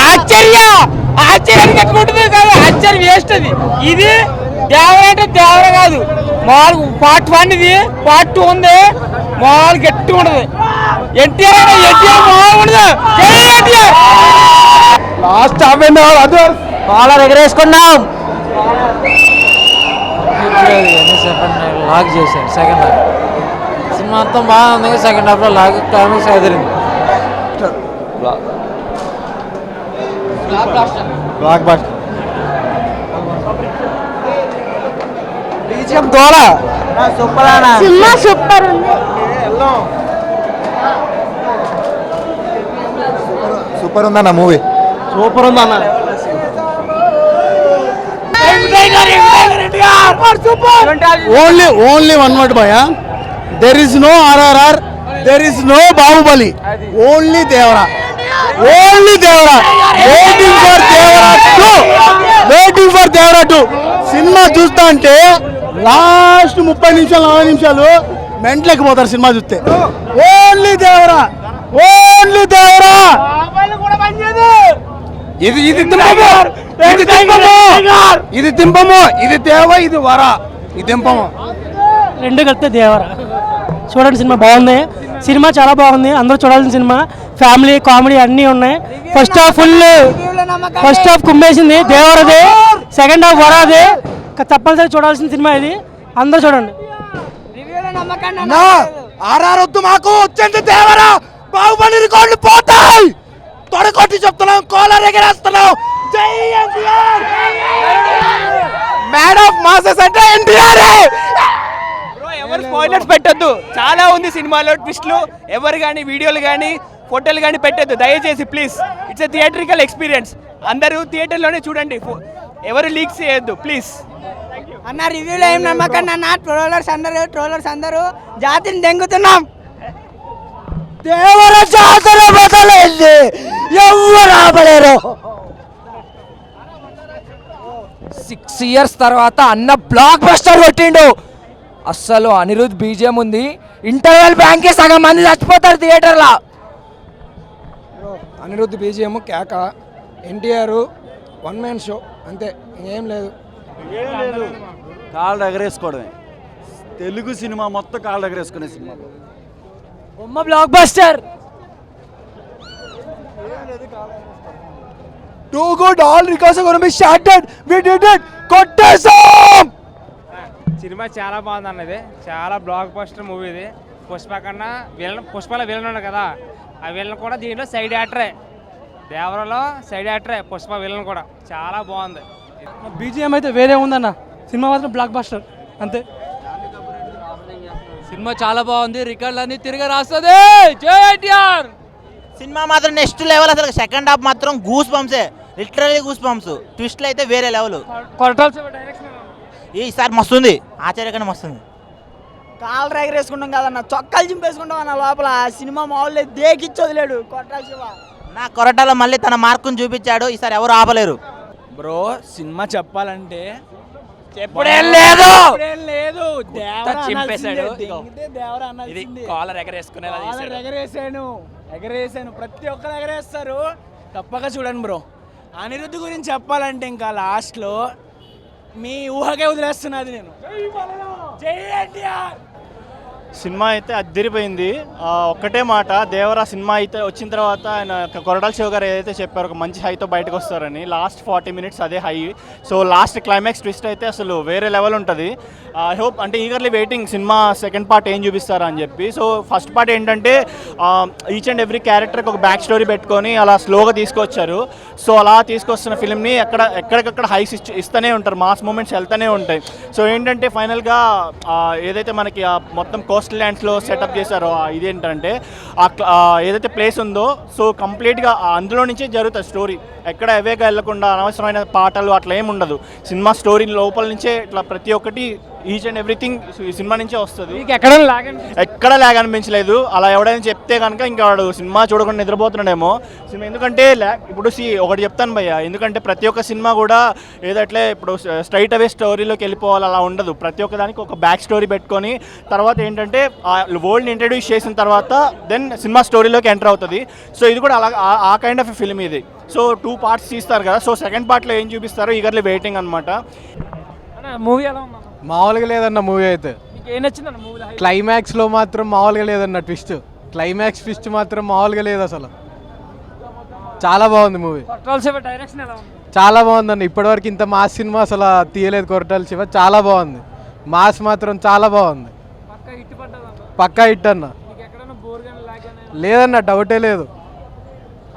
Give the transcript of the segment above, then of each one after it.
ఆశ్చర్యాన్ని కట్టుకుంటుంది కాదు, ఆశ్చర్యం వేస్ట్ అది. ఇది దేవర అంటే దేవర కాదు, మామూలు పార్ట్ 1 ఇది, పార్ట్ 2 ఉంది, మామూలు గట్టి ఉండదు. ఎన్టీఆర్ మామూలు ఉండదు. లాస్ట్ హాఫ్ అండ్ అవర్ అది కాలర్ ఎగరేసుకున్నాం. లాగ్ చేశారు సెకండ్ హాఫ్. సినిమా అంతా బాగుంది, సెకండ్ హాఫ్ లో లాగ్ క్లైమాక్స్ ఎదిరింది. సినిమా సూపర్ ఉంది. సూపర్ ఉందన్న మూవీ, సూపర్ ఉందన్న. ఓన్లీ వన్ వర్డ్ భయ, there is no RRR, there is no Baahubali, only Devara, only Devara. Waiting for Devara 2. Cinema చూస్తా అంటే లాస్ట్ 30 నిమిషాలు 40 నిమిషాలు మెంట్లెక్కిపోతారు సినిమా చూస్తే. Only Devara, only Devara. ఇది దింపము, ఇది దేవ, ఇది వర, ఇది దింపము. రెండు కలిపితే దేవరా. చూడండి, సినిమా బాగుంది, సినిమా చాలా బాగుంది, అందరూ చూడాల్సిన సినిమా. ఫ్యామిలీ కామెడీ అన్నీ ఉన్నాయి. ఫస్ట్ హాఫ్ కుమ్మేసింది దేవరది, సెకండ్ హాఫ్ వరాది. తప్పనిసరి చూడాల్సిన సినిమా ఇది, అందరూ చూడండి. RRR వద్దు మాకు, వచ్చింది దేవరా. బాహుబలి రికార్డులు పోతాయి, తొడగొట్టి చెప్తున్నాం, కాలర్ ఎగరేస్తున్నాం. జై ఎన్టీఆర్, మ్యాన్ ఆఫ్ మాసెస్ అంటే ఎన్టీఆర్. ఎవరు స్పాయిలర్స్ పెట్టొద్దు, చాలా ఉంది సినిమాలో ట్విస్ట్లు. ఎవరు కానీ వీడియోలు కానీ ఫోటోలు కానీ పెట్టొద్దు దయచేసి, please. It's a theatrical experience, అందరూ థియేటర్లోనే చూడండి, ఎవరు లీక్స్ చేయొద్దు ప్లీజ్. అన్న రివ్యూలో ఏం నమ్మకండి అన్న, ట్రోలర్స్ అందరూ జాతిని దెంగుతున్నాం. దేవర జాతర బదలైంది, ఎవరు ఆపలేరు. 6 years తర్వాత అన్న బ్లాక్ బస్టర్ కొట్టిండు. అస్సలు అనిరుద్ బీజిఎం ఉంది, ఇంటర్వెల్ బ్యాంకే సగం మంది చచ్చిపోతారు థియేటర్లో. అనిరుద్ధ్ బీజిఎం కేక, ఎన్టీఆర్ వన్ మ్యాన్ షో, అంతే, ఇంకేం లేదు. కాళ్ళు ఎగరేసుకోవడమే, తెలుగు సినిమా మొత్తం కాళ్ళు ఎగరేసుకునే సినిమా. బొమ్మ block buster. Too good, all records are going to be shattered. We did it. కొట్టేసాం. సినిమా చాలా బాగుంది అన్నది, చాలా బ్లాక్ బస్టర్ మూవీ ఇది. పుష్ప కన్నా పుష్పలో విలన్ ఉన్నాడు కదా, ఆ విలన్ కూడా దీంట్లో సైడ్ యాక్టరే. దేవరలో సైడ్ యాక్టరే పుష్ప విలన్ కూడా, చాలా బాగుంది. బీజిఎం అయితే వేరే ఉందన్న, సినిమా మాత్రం బ్లాక్ బస్టర్ అంతే. సినిమా చాలా బాగుంది, రికార్డులన్నీ తిరిగి రాస్తుంది. జై ఎన్టీఆర్. సినిమా మాత్రం నెక్స్ట్ లెవెల్, అసలు సెకండ్ హాఫ్ మాత్రం గూస్ బంప్సే, లిటరల్లీ గూస్ బంప్స్. ట్విస్ట్లు అయితే వేరే లెవెల్. ఈసారి మస్తుంది, ఆశ్చర్యకరంగా మస్తుంది. కాళ్ళు ఎగరేసుకుంటాం కదన్న, చొక్కాలు చింపేసుకుంటాం అన్న లోపల. సినిమా మామూలు దేకిచ్చి వదిలేడు కొట్టాల శివ. నా కొరటాలో మళ్ళీ తన మార్కును చూపించాడు, ఈసారి ఎవరు ఆపలేరు. బ్రో సినిమా చెప్పాలంటే ఎప్పుడేం లేదు, చింపేశాడు. ఇది కాలర్ ఎగరేసాను, ప్రతి ఒక్కరు ఎగరేస్తారు, తప్పక చూడండి బ్రో. అనిరుద్ధ్ గురించి చెప్పాలంటే ఇంకా లాస్ట్లో మీ ఊహకే వదిలేస్తున్నది నేను. జై ఎన్టీఆర్. సినిమా అయితే అద్దరిపోయింది. ఒక్కటే మాట, దేవరా సినిమా అయితే వచ్చిన తర్వాత ఆయన కొరటాల శివ గారు ఏదైతే చెప్పారు ఒక మంచి హైతో బయటకు వస్తారని, లాస్ట్ 40 minutes అదే high. So last climax twist అయితే అసలు వేరే లెవెల్ ఉంటుంది. ఐ హోప్, అంటే eagerly waiting cinema second part ఏం చూపిస్తారా అని చెప్పి. సో ఫస్ట్ పార్ట్ ఏంటంటే ఈచ్ అండ్ ఎవ్రీ క్యారెక్టర్కి ఒక బ్యాక్ స్టోరీ పెట్టుకొని అలా స్లోగా తీసుకొచ్చారు. సో అలా తీసుకొస్తున్న ఫిల్మ్ని ఎక్కడికక్కడ హైస్ ఇస్తూనే ఉంటారు, మాస్ మూమెంట్స్ వెళ్తూనే ఉంటాయి. సో ఏంటంటే ఫైనల్గా ఏదైతే మనకి మొత్తం కోస్టల్ ల్యాండ్స్లో సెటప్ చేశారో ఇదేంటంటే ఏదైతే ప్లేస్ ఉందో, సో కంప్లీట్గా అందులో నుంచే జరుగుతుంది స్టోరీ. ఎక్కడ ఎవేగా వెళ్లకుండా అనవసరమైన పాటలు అట్లా ఏమి ఉండదు. సినిమా స్టోరీ లోపల నుంచే ఇట్లా ప్రతి ఒక్కటి ఈచ్ అండ్ ఎవ్రీథింగ్ ఈ సినిమా నుంచే వస్తుంది. మీకు ఎక్కడ లాగండి ఎక్కడ లాగ్ అనిపించలేదు. అలా ఎవడైనా చెప్తే కనుక ఇంకా వాడు సినిమా చూడకుండా నిద్రపోతున్నాడేమో. సినిమా ఎందుకంటే ఇప్పుడు ఒకటి చెప్తాను భయ్య, ఎందుకంటే ప్రతి ఒక్క సినిమా కూడా ఏదట్లే ఇప్పుడు స్ట్రైట్ అవే స్టోరీలోకి వెళ్ళిపోవాలి అలా ఉండదు. ప్రతి ఒక్క దానికి ఒక బ్యాక్ స్టోరీ పెట్టుకొని తర్వాత ఏంటంటే ఆ వరల్డ్ని ఇంట్రడ్యూస్ చేసిన తర్వాత దెన్ సినిమా స్టోరీలోకి ఎంటర్ అవుతుంది. సో ఇది కూడా అలా ఆ కైండ్ ఆఫ్ ఫిల్మ్ ఇది. సో 2 పార్ట్స్ తీస్తారు కదా, సో సెకండ్ పార్ట్లో ఏం చూపిస్తారో ఈగర్లీ వెయిటింగ్ అనమాట. మూవీ ఎలా ఉందన్న? మామూలుగా లేదన్న మూవీ అయితే. మీకు ఏం నచ్చిందన్న మూవీలో? క్లైమాక్స్లో మాత్రం మామూలుగా లేదన్న ట్విస్ట్. క్లైమాక్స్ ట్విస్ట్ మాత్రం మామూలుగా లేదు అసలు. చాలా బాగుంది మూవీ. కొట్టాల శివ డైరెక్షన్ ఎలా ఉంది? చాలా బాగుందన్న. ఇప్పటివరకు ఇంత మాస్ సినిమా అసలు తీయలేదు కొరటాల శివ. చాలా బాగుంది. మాస్ మాత్రం చాలా బాగుంది. పక్కా హిట్ పడ్డదన్న? పక్కా హిట్ అన్న. మీకు ఎక్కడైనా బోర్ గానీ లాగ్ గానీ? లేదన్న, డౌటే లేదు.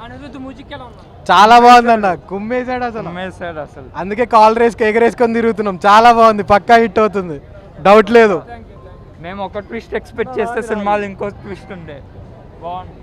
అనిరుద్ధ్ మ్యూజిక్ ఎలా ఉంది? చాలా బాగుందన్న. కుమ్మేశాడు అసలు. అందుకే కాల్ రేస్కి ఎగరేసుకొని తిరుగుతున్నాం. చాలా బాగుంది. పక్కా హిట్ అవుతుంది, డౌట్ లేదు. మేము ఒక ట్విస్ట్ ఎక్స్పెక్ట్ చేస్తే సినిమాలు ఇంకో ట్విస్ట్ ఉండే బాగుంది.